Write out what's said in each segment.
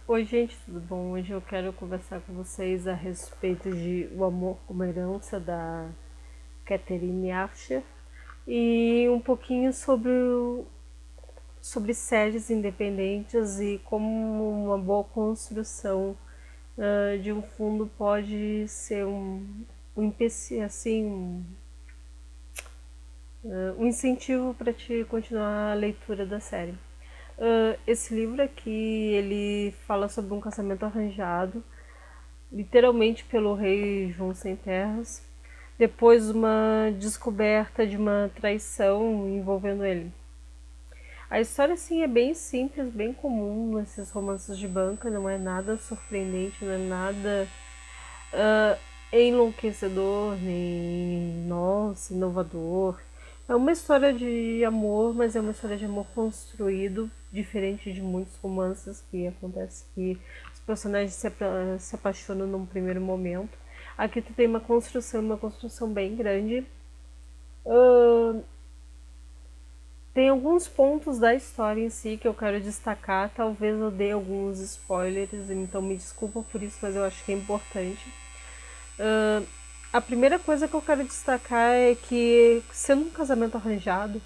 Oi, gente, tudo bom? Hoje eu quero conversar com vocês a respeito de O Amor como Herança, da Catherine Archer, e um pouquinho sobre séries independentes e como uma boa construção de um fundo pode ser um empecilho, assim, um incentivo para te continuar a leitura da série. Esse livro aqui, ele fala sobre um casamento arranjado, literalmente pelo rei João Sem Terras, depois uma descoberta de uma traição envolvendo ele. A história assim é bem simples, bem comum nesses romances de banca, não é nada surpreendente, não é nada enlouquecedor, nem nossa, inovador. É uma história de amor, mas é uma história de amor construído, diferente de muitos romances que acontece que os personagens se apaixonam num primeiro momento. Aqui tu tem uma construção bem grande. Uh, Tem alguns pontos da história em si que eu quero destacar. Talvez eu dê alguns spoilers, então me desculpa por isso, mas eu acho que é importante. A primeira coisa que eu quero destacar é que, sendo um casamento arranjado,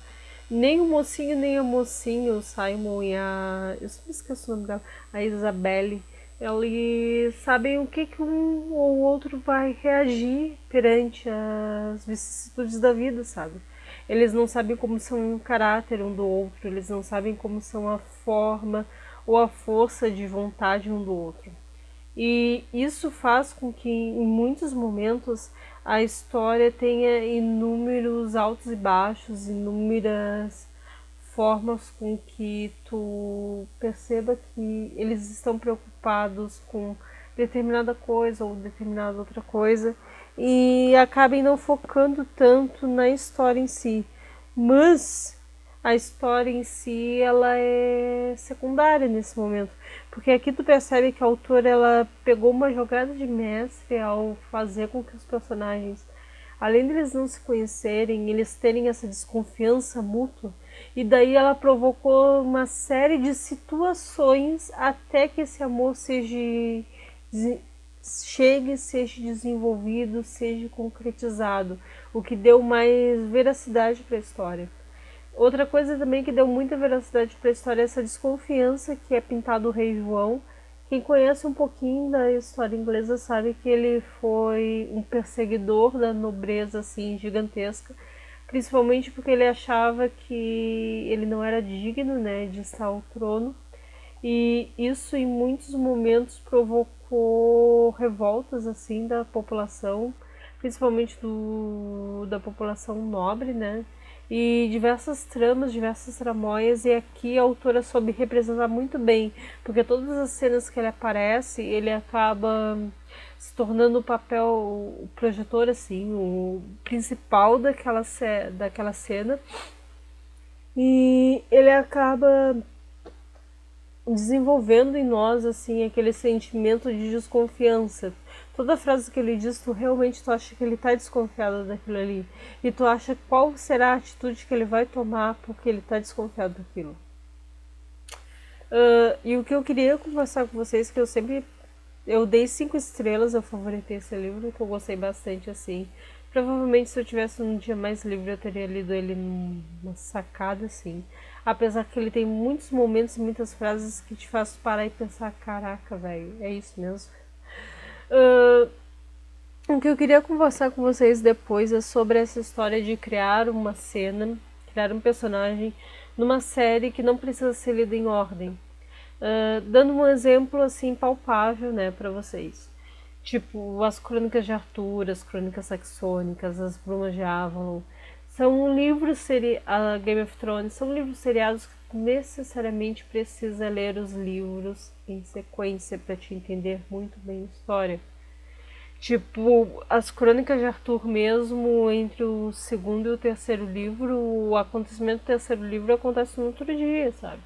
nem o mocinho nem a mocinha, o Simon e a. Eu sempre esqueço o nome dela, a Isabelle, eles sabem o que um ou outro vai reagir perante as vicissitudes da vida, sabe? Eles não sabem como são o caráter um do outro, eles não sabem como são a forma ou a força de vontade um do outro. E isso faz com que em muitos momentos a história tenha inúmeros altos e baixos, inúmeras formas com que tu perceba que eles estão preocupados com determinada coisa ou determinada outra coisa e acabem não focando tanto na história em si. Mas a história em si ela é secundária nesse momento, porque aqui tu percebe que a autora ela pegou uma jogada de mestre ao fazer com que os personagens, além deles não se conhecerem, eles terem essa desconfiança mútua, e daí ela provocou uma série de situações até que esse amor seja desenvolvido, seja concretizado, o que deu mais veracidade para a história. Outra coisa também que deu muita veracidade para a história é essa desconfiança que é pintado o Rei João. Quem conhece um pouquinho da história inglesa sabe que ele foi um perseguidor da nobreza assim gigantesca, principalmente porque ele achava que ele não era digno, né, de estar ao trono. E isso em muitos momentos provocou revoltas assim da população, principalmente da população nobre, né? E diversas tramas, diversas tramóias, e aqui a autora soube representar muito bem, porque todas as cenas que ele aparece, ele acaba se tornando o papel, o projetor, assim, o principal daquela cena, e ele acaba desenvolvendo em nós assim aquele sentimento de desconfiança. Toda frase que ele diz, tu acha que ele está desconfiado daquilo ali. E tu acha qual será a atitude que ele vai tomar porque ele está desconfiado daquilo. E o que eu queria conversar com vocês, que eu dei 5 estrelas, eu favoritei esse livro, que eu gostei bastante assim. Provavelmente se eu tivesse um dia mais livre eu teria lido ele numa sacada assim. Apesar que ele tem muitos momentos e muitas frases que te faz parar e pensar, caraca, velho, é isso mesmo. O que eu queria conversar com vocês depois é sobre essa história de criar uma cena, criar um personagem numa série que não precisa ser lida em ordem. Dando um exemplo assim palpável, né, para vocês. Tipo, as Crônicas de Arthur, as Crônicas Saxônicas, as Brumas de Avalon. São livros a Game of Thrones são livros seriados que necessariamente precisa ler os livros em sequência para te entender muito bem a história. Tipo, as Crônicas de Arthur mesmo, entre o segundo e o terceiro livro, o acontecimento do terceiro livro acontece no outro dia, sabe?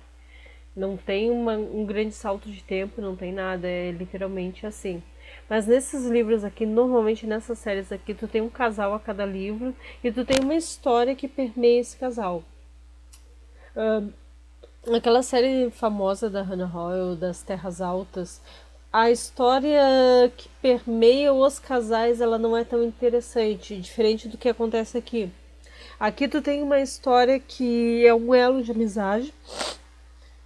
Não tem um grande salto de tempo, não tem nada, é literalmente assim. Mas nesses livros aqui, normalmente nessas séries aqui, tu tem um casal a cada livro e tu tem uma história que permeia esse casal. aquela série famosa da Hannah Royal, das Terras Altas, a história que permeia os casais, ela não é tão interessante, diferente do que acontece aqui. Aqui tu tem uma história que é um elo de amizade,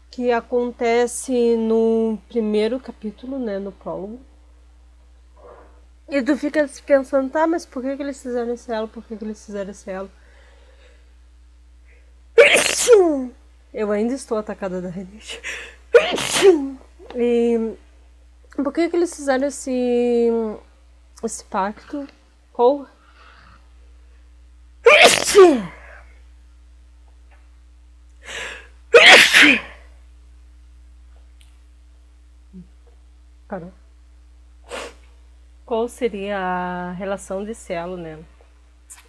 que acontece no primeiro capítulo, né, no prólogo. E tu fica se pensando, tá, mas por que eles fizeram esse elo? Por que eles fizeram esse elo? Eu ainda estou atacada da rinite. E por que eles fizeram esse pacto? Porra. Parou. Qual seria a relação desse elo, né?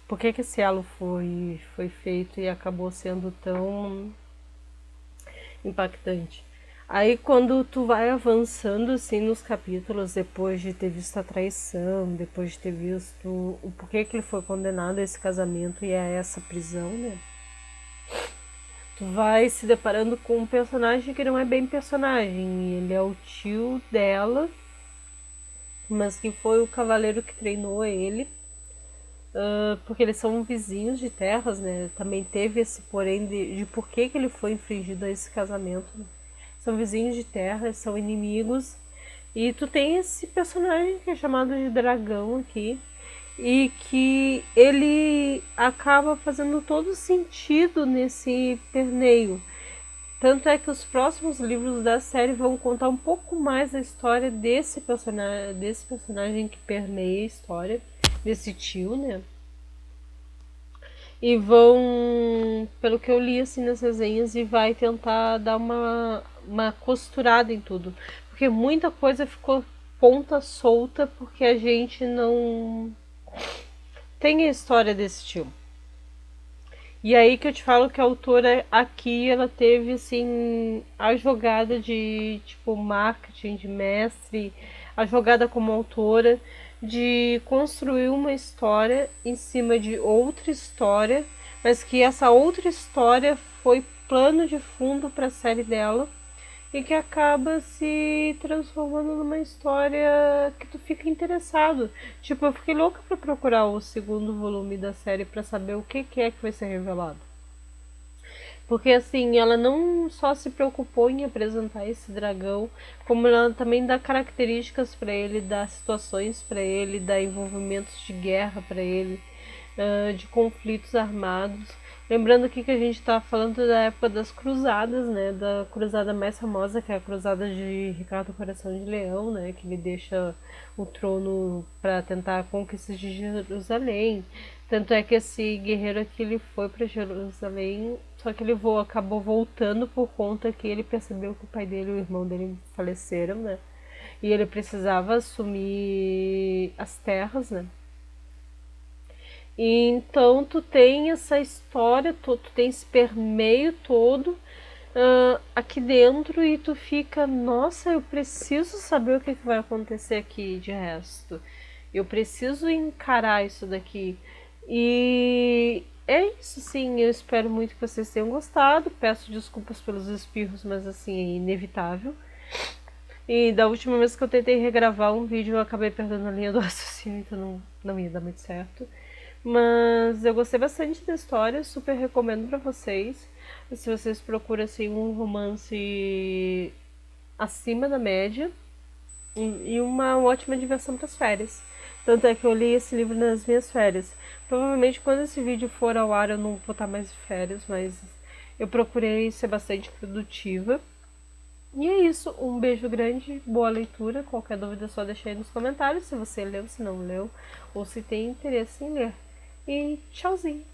Por que esse elo foi feito e acabou sendo tão impactante? Aí quando tu vai avançando assim nos capítulos, depois de ter visto a traição, depois de ter visto o porquê que ele foi condenado a esse casamento e a essa prisão, né? Tu vai se deparando com um personagem que não é bem personagem. Ele é o tio dela, mas que foi o cavaleiro que treinou ele. Porque eles são vizinhos de terras, né? Também teve esse porém de por que ele foi infringido a esse casamento. São vizinhos de terra, são inimigos. E tu tem esse personagem que é chamado de dragão aqui. E que ele acaba fazendo todo sentido nesse perneio. Tanto é que os próximos livros da série vão contar um pouco mais da história desse personagem que permeia a história, desse tio, né? E vão, pelo que eu li assim nas resenhas, e vai tentar dar uma costurada em tudo. Porque muita coisa ficou ponta solta porque a gente não tem a história desse tio. E aí que eu te falo que a autora aqui, ela teve, assim, a jogada de, tipo, marketing, de mestre, a jogada como autora, de construir uma história em cima de outra história, mas que essa outra história foi plano de fundo para a série dela e que acaba se transformando numa história que tu fica interessado. Tipo, eu fiquei louca pra procurar o segundo volume da série pra saber o que é que vai ser revelado. Porque assim, ela não só se preocupou em apresentar esse dragão, como ela também dá características para ele, dá situações para ele, dá envolvimentos de guerra para ele, de conflitos armados. Lembrando aqui que a gente está falando da época das cruzadas, né? Da cruzada mais famosa, que é a cruzada de Ricardo Coração de Leão, né? Que ele deixa o trono para tentar a conquista de Jerusalém. Tanto é que esse guerreiro aqui ele foi para Jerusalém, só que ele acabou voltando por conta que ele percebeu que o pai dele e o irmão dele faleceram, né? E ele precisava assumir as terras, né? E então tu tem essa história, tu tem esse permeio todo aqui dentro e tu fica, nossa, eu preciso saber o que vai acontecer aqui de resto. Eu preciso encarar isso daqui. E é isso, sim. Eu espero muito que vocês tenham gostado. Peço desculpas pelos espirros, mas assim, é inevitável. E da última vez que eu tentei regravar um vídeo, eu acabei perdendo a linha do raciocínio, então não ia dar muito certo. Mas eu gostei bastante da história, super recomendo pra vocês. Se vocês procuram assim, um romance acima da média e uma ótima diversão para as férias. Tanto é que eu li esse livro nas minhas férias. Provavelmente quando esse vídeo for ao ar eu não vou estar mais de férias, mas eu procurei ser bastante produtiva. E é isso, um beijo grande, boa leitura. Qualquer dúvida é só deixar aí nos comentários se você leu, se não leu, ou se tem interesse em ler. E tchauzinho!